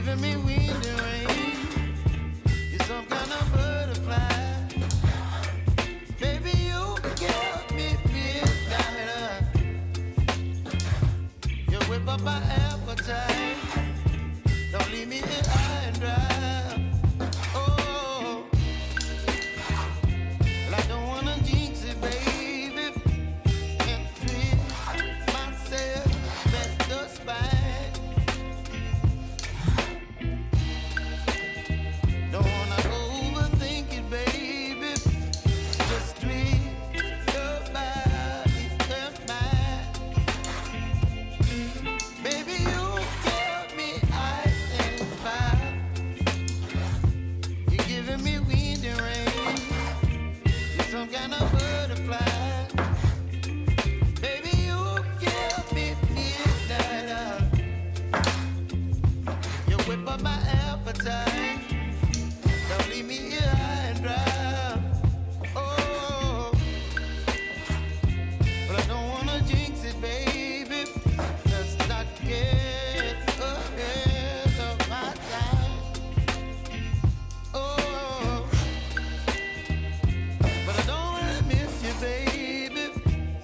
giving me wind and rain. You're some kind of butterfly. Baby, you give me midnight. You whip up my appetite. Don't leave me here high and dry. Oh, well, I don't wanna jinx it, baby. And twist myself at the spine. Don't wanna overthink it, baby. Just twist your body and mine. Baby, you give me ice and fire. You're giving me wind and rain. You're some kind of butterfly. Baby, you give me midnight. You whip up my appetite. Don't leave me here high and dry. Oh, but I don't wanna jinx it, baby. Let's not get ahead of my time. Oh, but I don't wanna miss you, baby.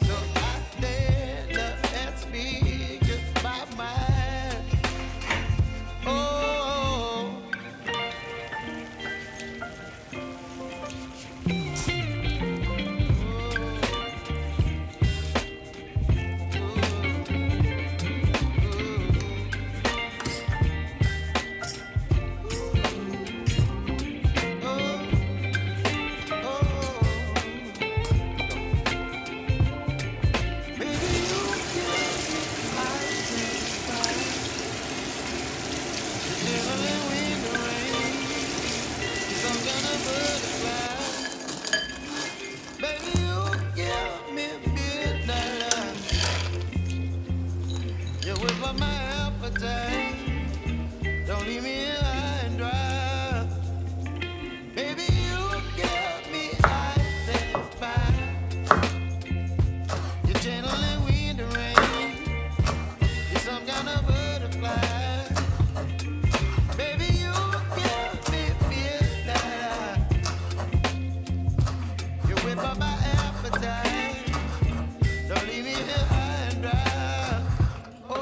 So I stand up and speak just my mind. Oh. Don't leave me here high and dry. Baby, you give me ice and fire. You're channeling wind and rain. You're some kind of butterfly. Baby, you give me midnight. You whip up my appetite. Don't leave me here high and dry. Oh.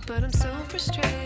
But I'm so frustrated.